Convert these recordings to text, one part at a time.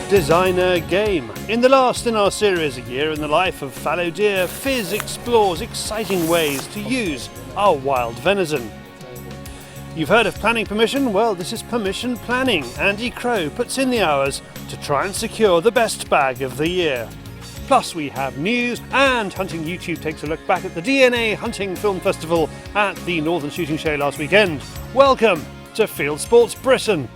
Designer game. In the last in our series, A Year in the Life of Fallow Deer, Phis explores exciting ways to use our wild venison. You've heard of planning permission? Well, this is permission planning. Andy Crow puts in the hours to try and secure the best bag of the year. Plus we have news, and Hunting YouTube takes a look back at the DNA Hunting Film Festival at the Northern Shooting Show last weekend. Welcome to Fieldsports Britain.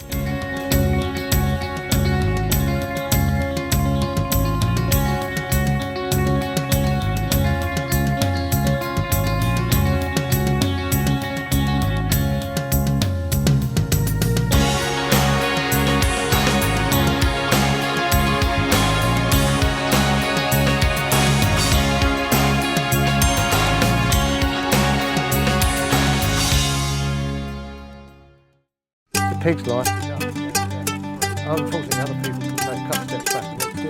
Pig's life. Unfortunately, other people can take a couple steps back and let's do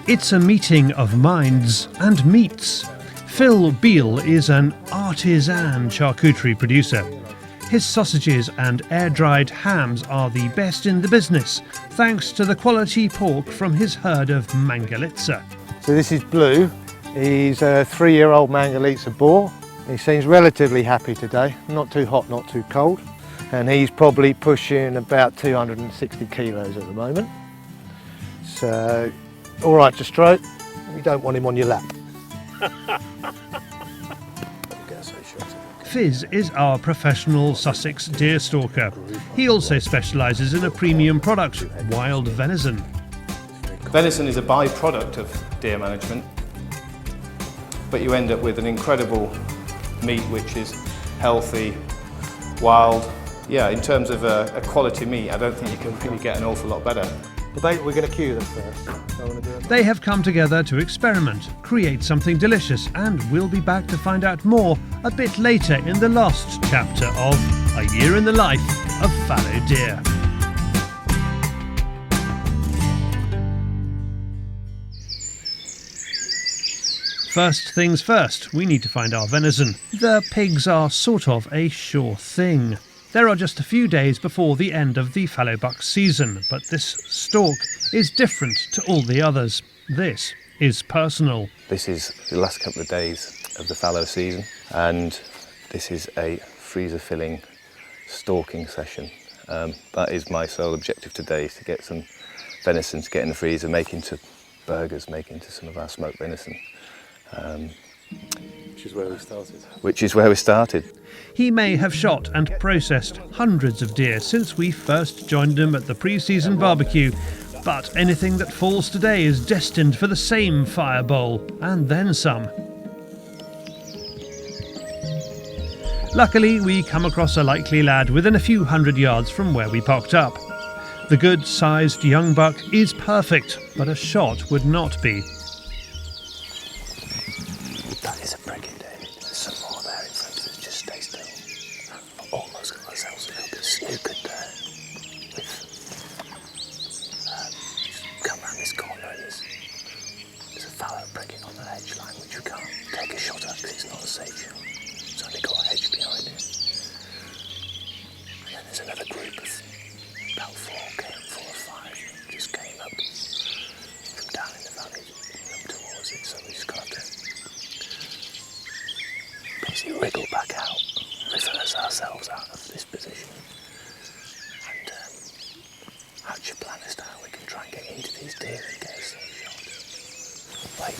it. It's a meeting of minds and meats. Phil Beale is an artisan charcuterie producer. His sausages and air-dried hams are the best in the business, thanks to the quality pork from his herd of Mangalitsa. So this is Blue. He's a 3-year-old Mangalitsa boar. He seems relatively happy today, not too hot, not too cold. And he's probably pushing about 260 kilos at the moment. So, all right to stroke. You don't want him on your lap. Phis is our professional Sussex deer stalker. He also specialises in a premium product, wild venison. Venison is a byproduct of deer management, but you end up with an incredible meat which is healthy, wild. Yeah, in terms of a quality meat, I don't think you can really get an awful lot better. We're going to cue them first. They have come together to experiment, create something delicious, and we'll be back to find out more a bit later in the last chapter of A Year in the Life of Fallow Deer. First things first, we need to find our venison. The pigs are sort of a sure thing. There are just a few days before the end of the fallow buck season, but this stalk is different to all the others. This is personal. This is the last couple of days of the fallow season, and this is a freezer filling stalking session. That is my sole objective today, is to get some venison to get in the freezer, make into burgers, make into some of our smoked venison. Which is where we started. Which is where we started. He may have shot and processed hundreds of deer since we first joined him at the pre-season barbecue, but anything that falls today is destined for the same fire bowl, and then some. Luckily, we come across a likely lad within a few hundred yards from where we parked up. The good-sized young buck is perfect, but a shot would not be. That is a brilliant day. There's some more there in front of us. Just stay still. Almost got ourselves a little bit snookered there. Come round this corner and there's a fallow pricking on the hedge line, which you can't take a shot at because it's not a safe shot. It's only got a hedge behind it. And then there's another group of about 4 or 5 just came up from down in the valley up towards it, so we just got to basically wriggle back out, reverse ourselves out of this position, and hatch a plan as to how we can try and get into these deer and get a safe shot. Wait.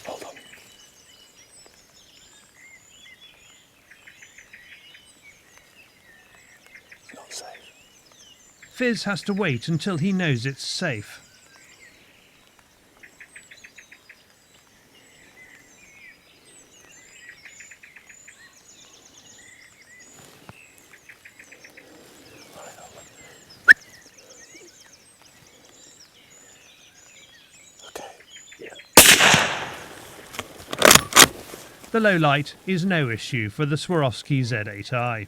Hold on. Not safe. Phis has to wait until he knows it's safe. The low light is no issue for the Swarovski Z8i.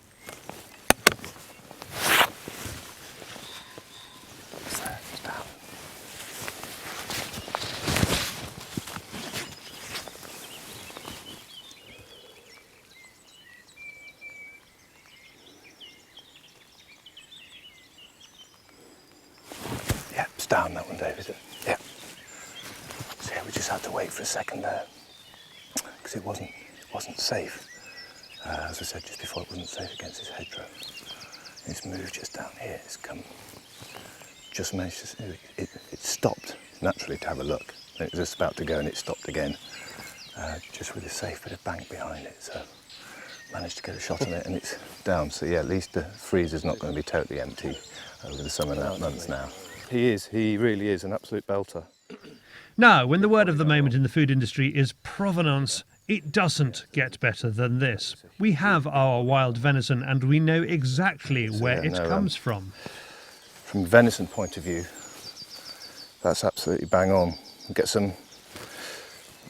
Yeah, it's down that one, David. Yeah. So yeah, we just had to wait for a second there because it wasn't safe. As I said just before, it wasn't safe against this hedgerow. It's moved just down here. It's come, just managed to. It stopped naturally to have a look. And it was just about to go, and it stopped again, just with a safe bit of bank behind it. So managed to get a shot on it, and it's down. So yeah, at least the freezer's not going to be totally empty over the summer months now. He really is an absolute belter. Now, when the word of the moment in the food industry is provenance, it doesn't get better than this. We have our wild venison and we know exactly where it comes from. From a venison point of view, that's absolutely bang on. Get some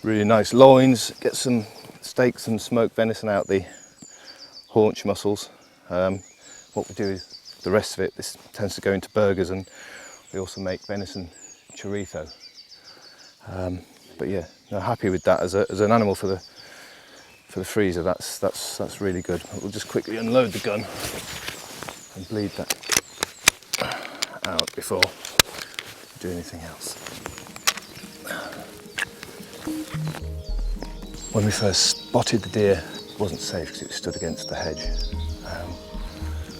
really nice loins, get some steak, some smoked venison out the haunch muscles. What we do is the rest of it, this tends to go into burgers, and we also make venison chorizo. But yeah, no, happy with that as an animal for the freezer. That's really good. We'll just quickly unload the gun and bleed that out before we do anything else. When we first spotted the deer, it wasn't safe because it stood against the hedge.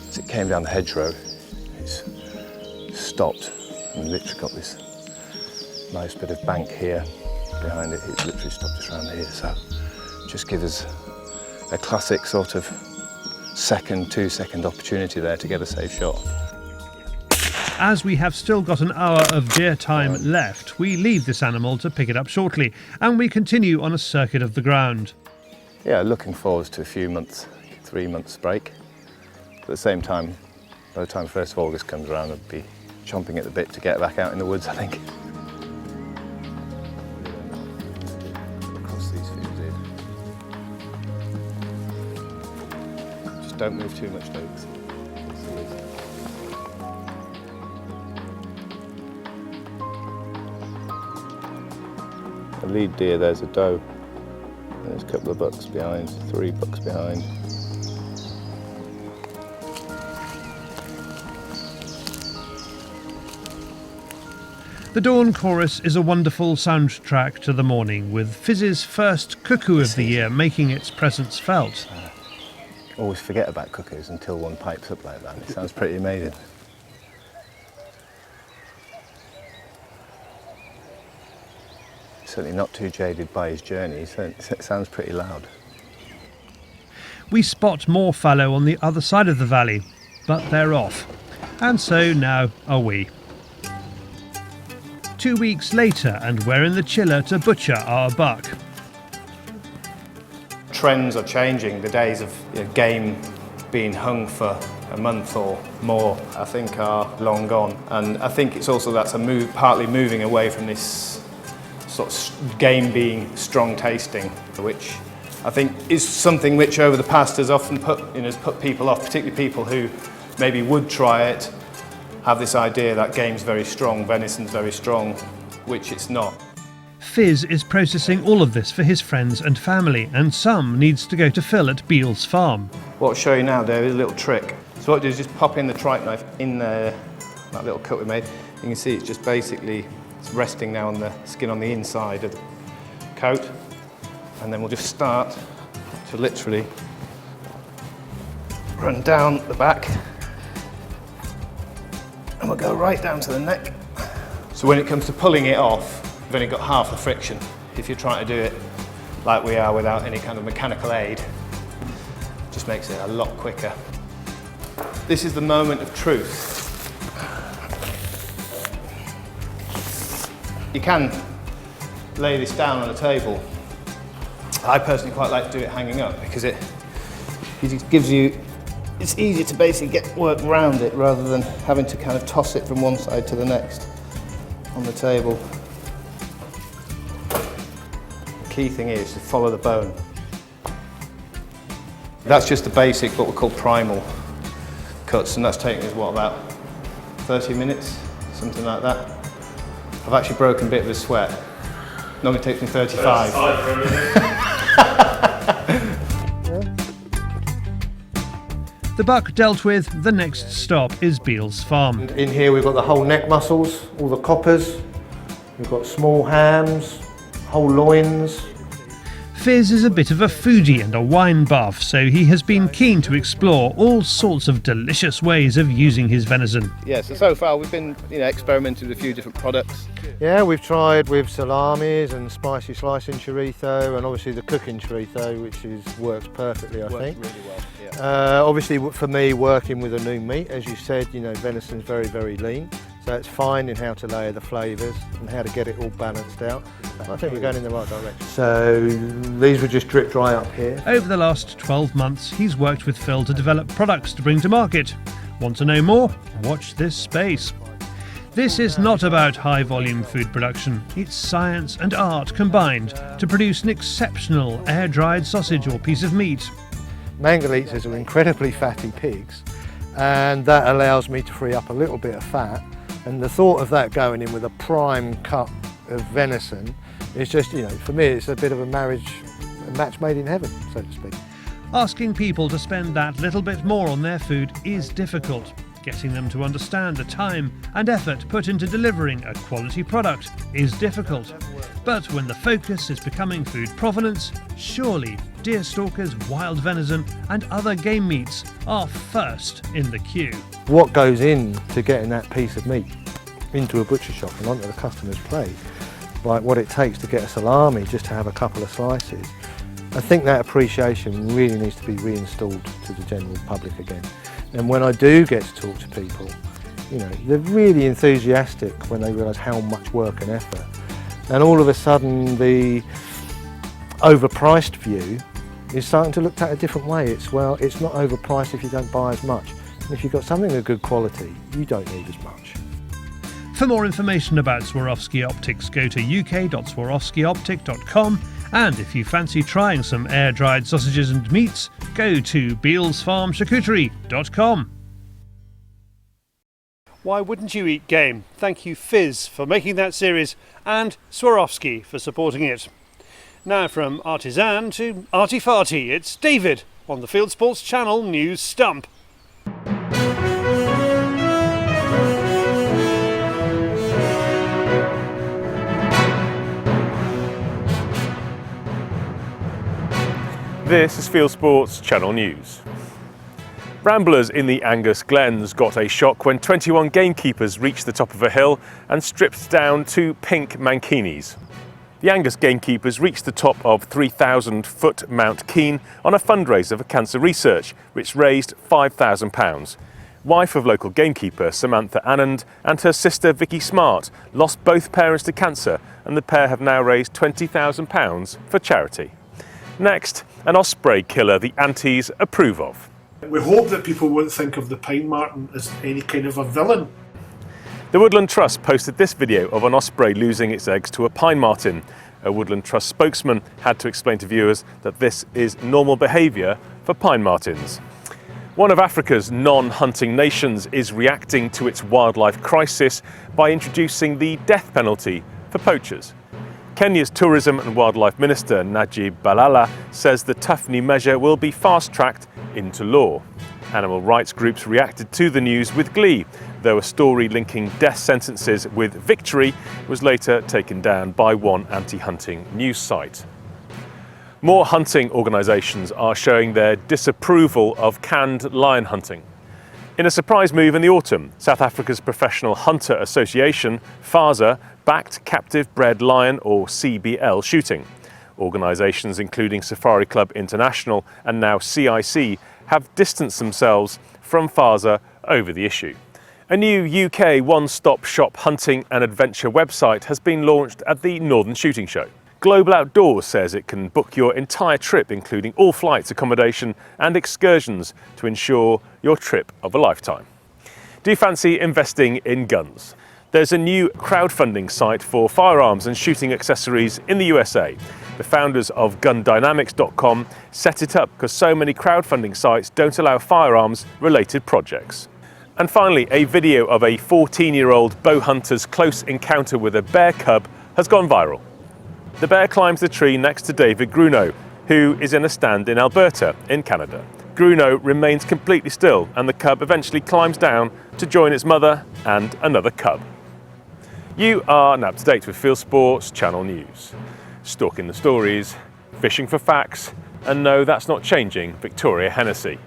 As it came down the hedgerow, it's stopped and literally got this nice bit of bank here behind it. It literally stopped just around here, so just give us a classic sort of 2-second opportunity there to get a safe shot. As we have still got an hour of deer time left, we leave this animal to pick it up shortly, and we continue on a circuit of the ground. Yeah, looking forward to a few months, 3 months break. But at the same time, by the time 1st of August comes around, I'll be chomping at the bit to get back out in the woods, I think. Across these fields here. Just don't move too much, David. The lead deer, there's a doe. There's a couple of bucks behind, 3 bucks behind. The dawn chorus is a wonderful soundtrack to the morning, with Phiz's first cuckoo of the year making its presence felt. Always forget about cuckoos until one pipes up like that. It sounds pretty amazing. Certainly not too jaded by his journey, so it sounds pretty loud. We spot more fallow on the other side of the valley, but they're off. And so now are we. 2 weeks later, and we're in the chiller to butcher our buck. Trends are changing. The days of game being hung for a month or more, I think, are long gone. And I think it's also that's a move, partly moving away from this sort of game being strong tasting, which I think is something which over the past has often has put people off, particularly people who maybe would try it, have this idea that game's very strong, venison's very strong, which it's not. Phis is processing all of this for his friends and family, and some needs to go to Phil at Beale's farm. What I'll show you now, Dave, is a little trick. So what I do is just pop in the tripe knife in there, that little cut we made. You can see it's just basically it's resting now on the skin on the inside of the coat, and then we'll just start to literally run down the back, and we'll go right down to the neck. So when it comes to pulling it off, you've only got half the friction. If you're trying to do it like we are without any kind of mechanical aid, it just makes it a lot quicker. This is the moment of truth. You can lay this down on a table. I personally quite like to do it hanging up because it gives you, it's easier to basically work around it rather than having to kind of toss it from one side to the next on the table. The key thing is to follow the bone. That's just the basic, what we call primal cuts, and that's taken us, what, about 30 minutes, something like that. I've actually broken a bit of a sweat. Normally takes me 35. The buck dealt with, the next stop is Beale's farm. In here we've got the whole neck muscles, all the coppers, we've got small hams, whole loins. Phis is a bit of a foodie and a wine buff, so he has been keen to explore all sorts of delicious ways of using his venison. Yeah, so far we've been experimenting with a few different products. Yeah, we've tried with salamis and spicy slicing chorizo, and obviously the cooking chorizo, which works perfectly, I think. Works really well, yeah. Obviously for me, working with a new meat, as you said, venison's very, very lean. So it's finding how to layer the flavours and how to get it all balanced out. I think we're going in the right direction. So these were just drip dry up here. Over the last 12 months, he's worked with Phil to develop products to bring to market. Want to know more? Watch this space. This is not about high-volume food production. It's science and art combined to produce an exceptional air-dried sausage or piece of meat. Mangaliters are incredibly fatty pigs, and that allows me to free up a little bit of fat. And the thought of that going in with a prime cut of venison is just, for me, it's a bit of a match made in heaven, so to speak. Asking people to spend that little bit more on their food is difficult. Getting them to understand the time and effort put into delivering a quality product is difficult. But when the focus is becoming food provenance, surely deerstalkers, wild venison and other game meats are first in the queue. What goes into getting that piece of meat into a butcher shop and onto the customer's plate, like what it takes to get a salami just to have a couple of slices, I think that appreciation really needs to be reinstalled to the general public again. And when I do get to talk to people, they're really enthusiastic when they realise how much work and effort. And all of a sudden the overpriced view is starting to look at a different way. It's not overpriced if you don't buy as much. And if you've got something of good quality, you don't need as much. For more information about Swarovski Optics, go to uk.swarovskioptic.com, and if you fancy trying some air-dried sausages and meats, go to bealsfarmcharcuterie.com. Why wouldn't you eat game? Thank you Phis for making that series, and Swarovski for supporting it. Now from artisan to arty-farty, it's David on the Fieldsports Channel News Stump. This is Fieldsports Channel News. Ramblers in the Angus Glens got a shock when 21 gamekeepers reached the top of a hill and stripped down 2 pink mankinis. The Angus gamekeepers reached the top of 3,000-foot Mount Keene on a fundraiser for cancer research, which raised £5,000. Wife of local gamekeeper Samantha Anand and her sister Vicky Smart lost both parents to cancer, and the pair have now raised £20,000 for charity. Next, an osprey killer the Antis approve of. We hope that people won't think of the pine marten as any kind of a villain. The Woodland Trust posted this video of an osprey losing its eggs to a pine marten. A Woodland Trust spokesman had to explain to viewers that this is normal behaviour for pine martens. One of Africa's non-hunting nations is reacting to its wildlife crisis by introducing the death penalty for poachers. Kenya's Tourism and Wildlife Minister Najib Balala says the tough new measure will be fast-tracked into law. Animal rights groups reacted to the news with glee, though a story linking death sentences with victory was later taken down by one anti-hunting news site. More hunting organisations are showing their disapproval of canned lion hunting. In a surprise move in the autumn, South Africa's Professional Hunter Association, PHASA, backed captive-bred lion, or CBL, shooting. Organisations including Safari Club International and now CIC have distanced themselves from PHASA over the issue. A new UK one-stop shop hunting and adventure website has been launched at the Northern Shooting Show. Global Outdoors says it can book your entire trip, including all flights, accommodation and excursions, to ensure your trip of a lifetime. Do you fancy investing in guns? There's a new crowdfunding site for firearms and shooting accessories in the USA. The founders of gundynamics.com set it up because so many crowdfunding sites don't allow firearms-related projects. And finally, a video of a 14-year-old bow hunter's close encounter with a bear cub has gone viral. The bear climbs the tree next to David Grunow, who is in a stand in Alberta, in Canada. Grunow remains completely still, and the cub eventually climbs down to join its mother and another cub. You are now up to date with Fieldsports Channel News. Stalking the stories, fishing for facts, and no, that's not changing Victoria Hennessy.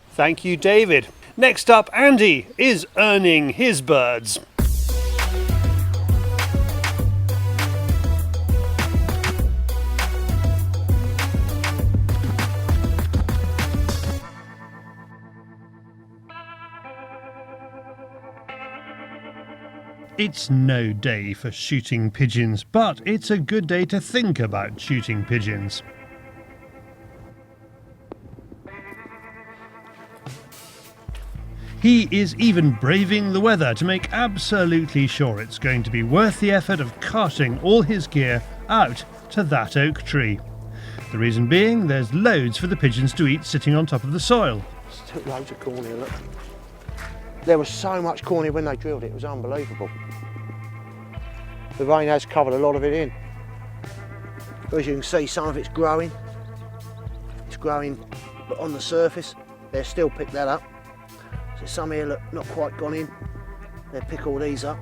Thank you, David. Next up, Andy is earning his birds. It's no day for shooting pigeons, but it's a good day to think about shooting pigeons. He is even braving the weather to make absolutely sure it's going to be worth the effort of carting all his gear out to that oak tree. The reason being, there's loads for the pigeons to eat sitting on top of the soil. Just took loads of corn here, look. There was so much corn here when they drilled it, it was unbelievable. The rain has covered a lot of it in. As you can see, some of it's growing. It's growing but on the surface. They'll still pick that up. So some here look not quite gone in. They'll pick all these up.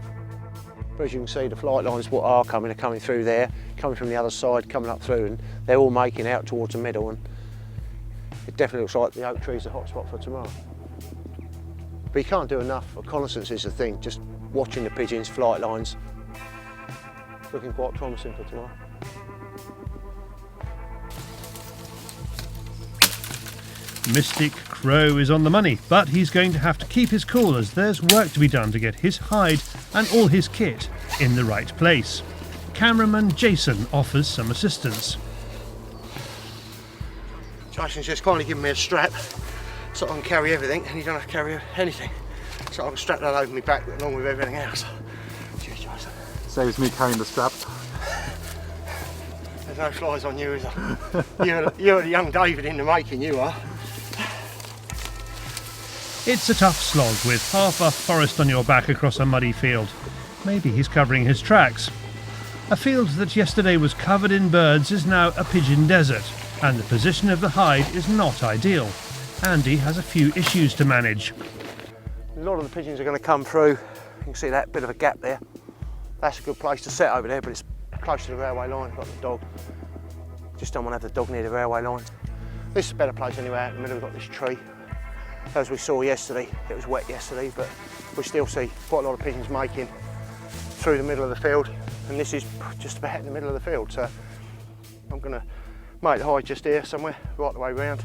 But as you can see, the flight lines what are coming through there, coming from the other side, coming up through, and they're all making out towards the middle, and it definitely looks like the oak tree's a hot spot for tomorrow. But you can't do enough. Reconnaissance is the thing, just watching the pigeons, flight lines. Looking quite promising for tomorrow. Mystic Crow is on the money, but he's going to have to keep his cool as there's work to be done to get his hide and all his kit in the right place. Cameraman Jason offers some assistance. Jason's just kindly given me a strap so I can carry everything, and you don't have to carry anything. So I can strap that over my back along with everything else. Cheers, Jason. Saves me carrying the strap. There's no flies on you, is there? You're the young David in the making, you are. It's a tough slog with half a forest on your back across a muddy field. Maybe he's covering his tracks. A field that yesterday was covered in birds is now a pigeon desert, and the position of the hide is not ideal. Andy has a few issues to manage. A lot of the pigeons are going to come through. You can see that bit of a gap there. That's a good place to set over there, but it's close to the railway line. Got the dog. Just don't want to have the dog near the railway line. This is a better place anyway. Out in the middle, we've got this tree. As we saw yesterday, it was wet yesterday, but we still see quite a lot of pigeons making through the middle of the field, and this is just about in the middle of the field. So I'm going to make the hide just here somewhere, right the way round.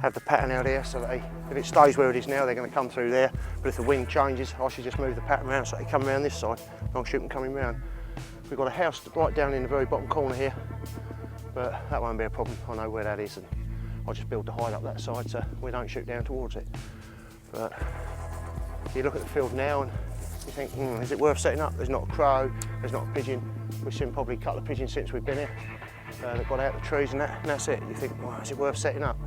Have the pattern out here so that if it stays where it is now, they're going to come through there. But if the wind changes, I should just move the pattern around so they come around this side. I'll shoot them coming round. We've got a house right down in the very bottom corner here, but that won't be a problem. I know where that is, and I'll just build the hide up that side so we don't shoot down towards it. But you look at the field now and you think, is it worth setting up? There's not a crow, there's not a pigeon. We've seen probably a couple of pigeons since we've been here. They've got out the trees and that's it. You think, well, is it worth setting up?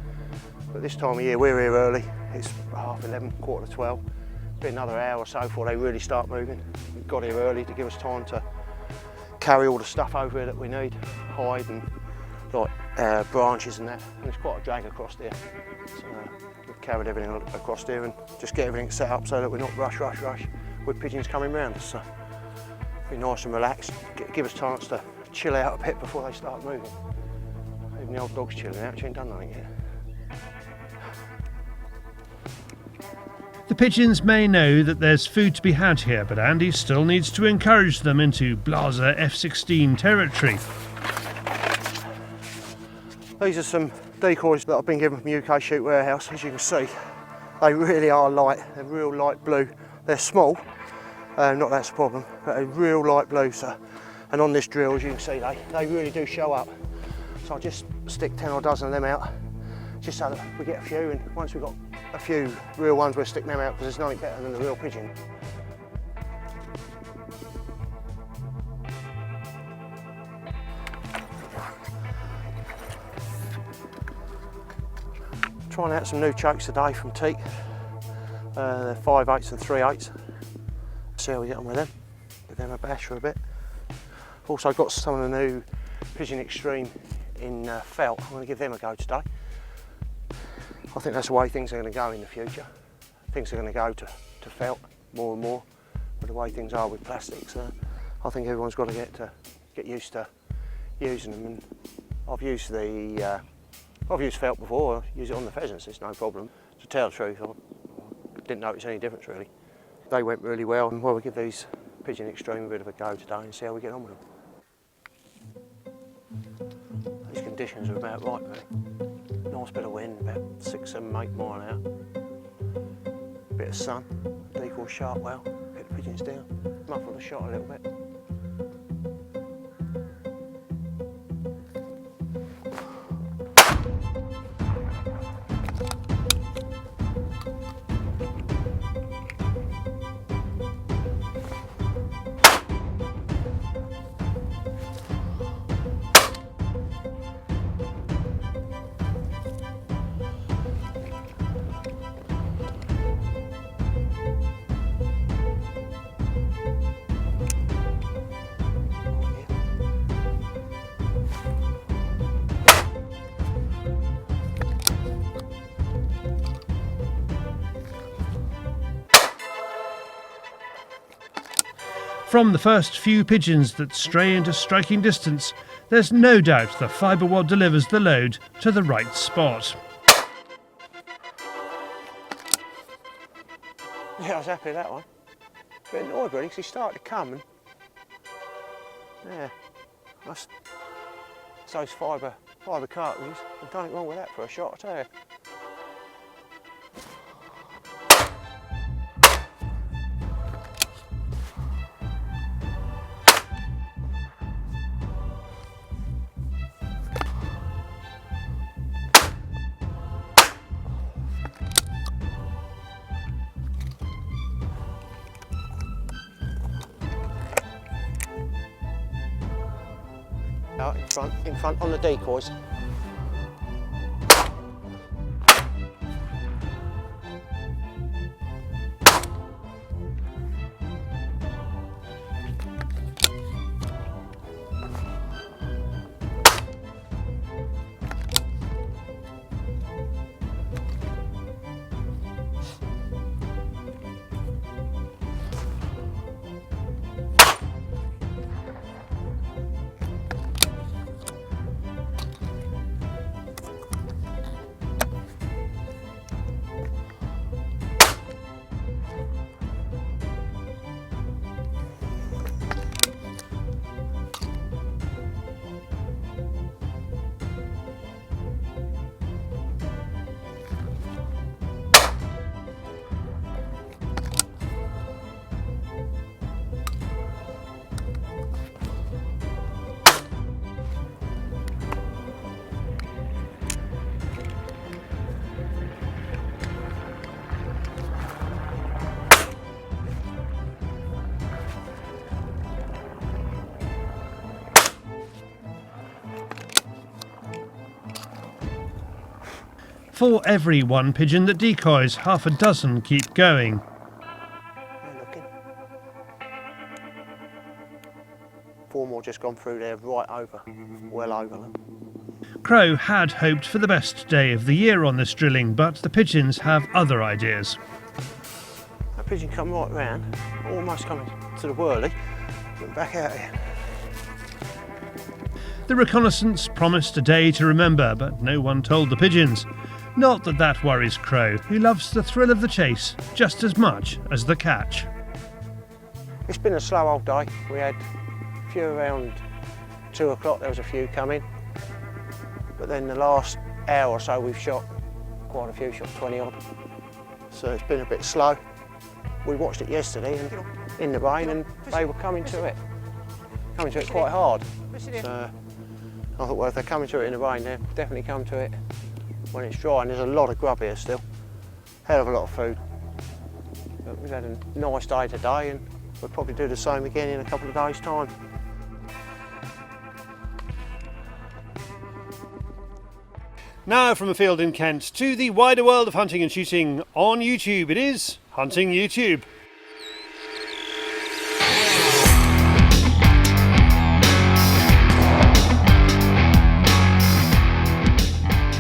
But this time of year, we're here early. It's 11:30, 11:45. Be another hour or so before they really start moving. We've got here early to give us time to carry all the stuff over here that we need, hide and like branches and that. And it's quite a drag across there. So we've carried everything across there and just get everything set up so that we're not rush with pigeons coming round us. So be nice and relaxed, give us a chance to chill out a bit before they start moving. Even the old dog's chilling out, she ain't done nothing yet. The pigeons may know that there's food to be had here, but Andy still needs to encourage them into Blaser F-16 territory. These are some decoys that I've been given from UK Shoot Warehouse. As you can see, they really are light. They're real light blue. They're small, not that's a problem, but they're real light blue. So, and on this drill, as you can see, they really do show up. So I'll just stick 10 or a dozen of them out, just so that we get a few, and once we've got a few real ones, we'll stick them out because there's nothing better than the real pigeon. Trying out some new chokes today from Teak. They're 5/8 and 3/8. See how we get on with them. Give them a bash for a bit. I've also got some of the new Pigeon Extreme in felt. I'm going to give them a go today. I think that's the way things are going to go in the future. Things are going to go to felt more and more. But the way things are with plastics, I think everyone's got to get used to using them. And I've used felt before. I use it on the pheasants. It's no problem. To tell the truth, I didn't notice any difference really. They went really well, and we'll give these Pigeon Extreme a bit of a go today and see how we get on with them. These conditions are about right really. Nice bit of wind, about 6, 7, 8 mile an hour. Bit of sun, decoy sharp well, get the pigeons down, muffle the shot a little bit. From the first few pigeons that stray into striking distance, there's no doubt the fibre wad delivers the load to the right spot. Yeah, I was happy with that one. A bit annoyed really because he started to come and yeah, that's those fibre cartons. There's nothing wrong with that for a shot, I tell you. Out in front on the decoys. For every one pigeon that decoys, half a dozen keep going. They're looking. 4 more just gone through there, right over, well over them. Crow had hoped for the best day of the year on this drilling, but the pigeons have other ideas. That pigeon come right round, almost coming to the whirly, went back out here. The reconnaissance promised a day to remember, but no one told the pigeons. Not that that worries Crow, who loves the thrill of the chase just as much as the catch. It's been a slow old day. We had a few around 2 o'clock, there was a few coming. But then the last hour or so we've shot quite a few, shot 20 odd. So it's been a bit slow. We watched it yesterday and in the rain and they were coming to it quite hard. So I thought, well, if they're coming to it in the rain, they'll definitely come to it when it's dry, and there's a lot of grub here still. hell of a lot of food. But we've had a nice day today, and we'll probably do the same again in a couple of days' time. Now from a field in Kent to the wider world of hunting and shooting on YouTube. It is Hunting YouTube.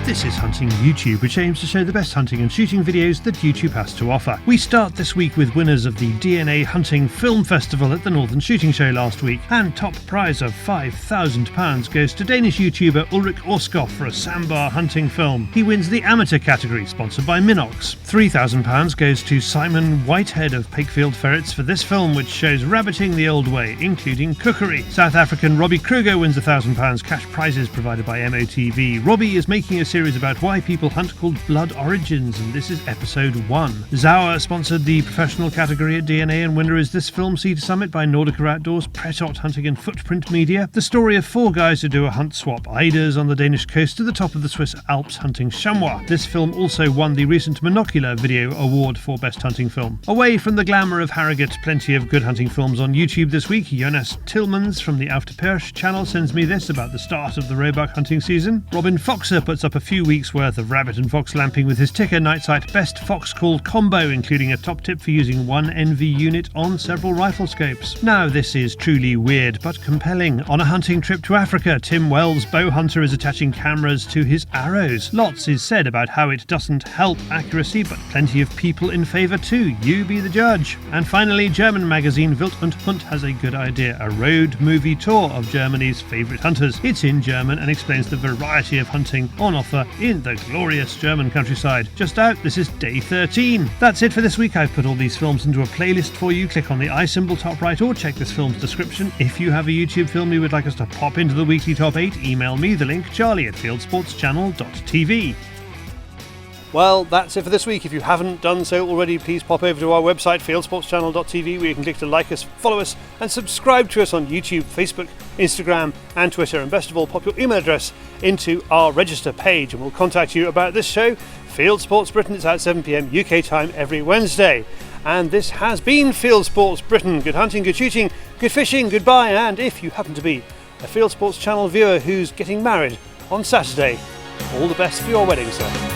This is Hunting YouTube, which aims to show the best hunting and shooting videos that YouTube has to offer. We start this week with winners of the DNA Hunting Film Festival at the Northern Shooting Show last week, and top prize of £5,000 goes to Danish YouTuber Ulrik Orskov for a sambar hunting film. He wins the amateur category, sponsored by Minox. £3,000 goes to Simon Whitehead of Pakefield Ferrets for this film, which shows rabbiting the old way, including cookery. South African Robbie Kruger wins £1,000 cash prizes provided by MOTV. Robbie is making a series about why people hunt called Blood Origins, and this is episode 1. Zauer sponsored the professional category at DNA, and winner is this film, Sea to Summit by Nordica Outdoors, Pretot Hunting and Footprint Media. The story of 4 guys who do a hunt swap, Eider's on the Danish coast to the top of the Swiss Alps hunting chamois. This film also won the recent Monocular Video Award for Best Hunting Film. Away from the glamour of Harrogate, plenty of good hunting films on YouTube this week. Jonas Tillmans from the Auf der Persch channel sends me this about the start of the roebuck hunting season. Robin Foxer puts up a few weeks worth of rabbit and fox lamping with his ticker night sight best fox call combo, including a top tip for using one NV unit on several rifle scopes. Now this is truly weird but compelling. On a hunting trip to Africa, Tim Wells, bow hunter, is attaching cameras to his arrows. Lots is said about how it doesn't help accuracy, but plenty of people in favour too. You be the judge. And finally, German magazine Wild und Hunt has a good idea, a road movie tour of Germany's favourite hunters. It's in German and explains the variety of hunting on offer in the glorious German countryside. Just out, this is day 13. That's it for this week. I've put all these films into a playlist for you. Click on the I symbol top right or check this film's description. If you have a YouTube film you would like us to pop into the weekly top 8, email me the link, charlie@fieldsportschannel.tv. Well, that's it for this week. If you haven't done so already, please pop over to our website, fieldsportschannel.tv, where you can click to like us, follow us, and subscribe to us on YouTube, Facebook, Instagram, and Twitter. And best of all, pop your email address into our register page, and we'll contact you about this show, Field Sports Britain. It's at 7 p.m. UK time every Wednesday. And this has been Field Sports Britain. Good hunting, good shooting, good fishing, goodbye. And if you happen to be a Field Sports Channel viewer who's getting married on Saturday, all the best for your wedding, sir.